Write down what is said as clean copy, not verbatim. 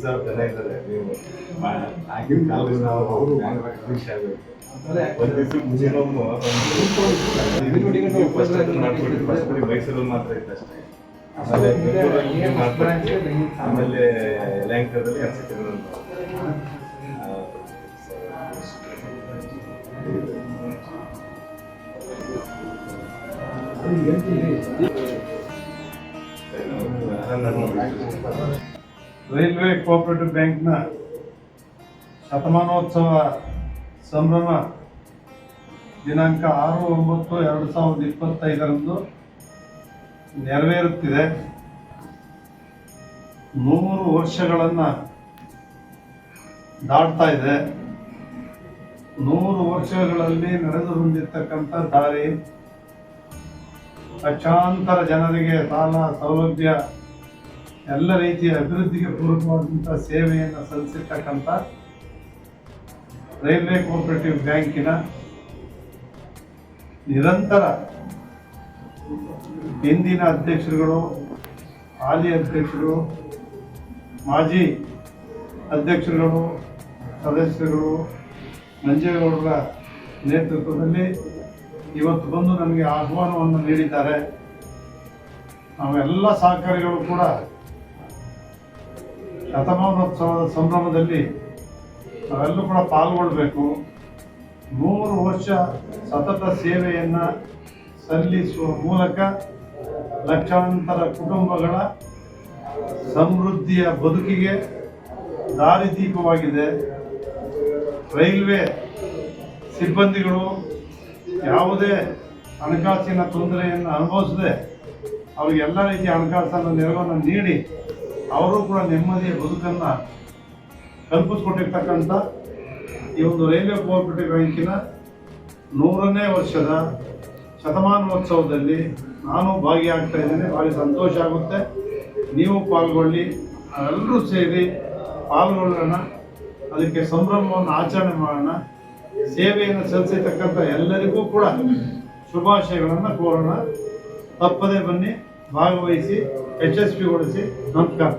ಜನ ಇದ್ದಾರೆ. ನೀವು ಆಗಿನ ಕಾಲದಲ್ಲಿ ನಾವು ಖುಷಿ ಆಗಬೇಕು. ಒಂದು ದಿವಸ ಮಿನಿಮಮ್ ಫಸ್ಟ್ ಮೈಸೂರಲ್ಲಿ ಮಾತ್ರ ಇತ್ತು ಅಷ್ಟೇ. ಆಮೇಲೆ ಬೆಂಗಳೂರಲ್ಲಿ ಮಾಡ್ತಾರೆ, ಆಮೇಲೆ ಯಲಹಂಕದಲ್ಲಿ ರೈಲ್ವೆ ಕೋಆಪರೇಟಿವ್ ಬ್ಯಾಂಕ್ನ ಶತಮಾನೋತ್ಸವ ಸಂಭ್ರಮ ದಿನಾಂಕ 6/9/2025 ನೆರವೇರುತ್ತಿದೆ. 100 ವರ್ಷಗಳನ್ನು ದಾಟ್ತಾ ಇದೆ. 100 ವರ್ಷಗಳಲ್ಲಿ ನಡೆದು ಬಂದಿರತಕ್ಕಂಥ ದಾರಿ, ಲಕ್ಷಾಂತರ ಜನರಿಗೆ ಸಾಲ ಸೌಲಭ್ಯ, ಎಲ್ಲ ರೀತಿಯ ಅಭಿವೃದ್ಧಿಗೆ ಪೂರಕವಾದಂಥ ಸೇವೆಯನ್ನು ಸಲ್ಲಿಸಿರ್ತಕ್ಕಂಥ ರೈಲ್ವೆ ಕೋಆಪರೇಟಿವ್ ಬ್ಯಾಂಕಿನ ನಿರಂತರ ಹಿಂದಿನ ಅಧ್ಯಕ್ಷರುಗಳು, ಹಾಲಿ ಅಧ್ಯಕ್ಷರು, ಮಾಜಿ ಅಧ್ಯಕ್ಷರುಗಳು, ಸದಸ್ಯರುಗಳು, ನಂಜೇಗೌಡರ ನೇತೃತ್ವದಲ್ಲಿ ಇವತ್ತು ಬಂದು ನಮಗೆ ಆಹ್ವಾನವನ್ನು ನೀಡಿದ್ದಾರೆ. ನಾವೆಲ್ಲ ಸಹಕಾರಿಗಳು ಕೂಡ ಶತಮಾನೋತ್ಸವದ ಸಂಭ್ರಮದಲ್ಲಿ ನಾವೆಲ್ಲೂ ಕೂಡ ಪಾಲ್ಗೊಳ್ಬೇಕು. 100 ವರ್ಷ ಸತತ ಸೇವೆಯನ್ನು ಸಲ್ಲಿಸುವ ಮೂಲಕ ಲಕ್ಷಾಂತರ ಕುಟುಂಬಗಳ ಸಮೃದ್ಧಿಯ ಬದುಕಿಗೆ ದಾರಿದೀಪವಾಗಿದೆ. ರೈಲ್ವೆ ಸಿಬ್ಬಂದಿಗಳು ಯಾವುದೇ ಹಣಕಾಸಿನ ತೊಂದರೆಯನ್ನು ಅನುಭವಿಸದೆ ಅವರಿಗೆ ಎಲ್ಲ ರೀತಿಯ ಹಣಕಾಸನ್ನು ನೆರವನ್ನು ನೀಡಿ ಅವರು ಕೂಡ ನೆಮ್ಮದಿಯ ಬದುಕನ್ನು ಕಲ್ಪಿಸ್ಕೊಟ್ಟಿರ್ತಕ್ಕಂಥ ಈ ಒಂದು ರೈಲ್ವೆ ಕೋಆಪರೇಟಿವ್ ಬ್ಯಾಂಕಿನ 100ನೇ ವರ್ಷದ ಶತಮಾನೋತ್ಸವದಲ್ಲಿ ನಾನು ಭಾಗಿಯಾಗ್ತಾ ಇದ್ದೇನೆ. ಭಾರಿ ಸಂತೋಷ ಆಗುತ್ತೆ. ನೀವು ಪಾಲ್ಗೊಳ್ಳಿ, ನಾವೆಲ್ಲರೂ ಸೇರಿ ಪಾಲ್ಗೊಳ್ಳೋಣ, ಅದಕ್ಕೆ ಸಂಭ್ರಮವನ್ನು ಆಚರಣೆ ಮಾಡೋಣ. ಸೇವೆಯನ್ನು ಸಲ್ಲಿಸತಕ್ಕಂಥ ಎಲ್ಲರಿಗೂ ಕೂಡ ಶುಭಾಶಯಗಳನ್ನು ಕೋರೋಣ. ತಪ್ಪದೇ ಬನ್ನಿ, ಭಾಗವಹಿಸಿ, ಯಶಸ್ವಿಗೊಳಿಸಿ. ನಮಸ್ಕಾರ.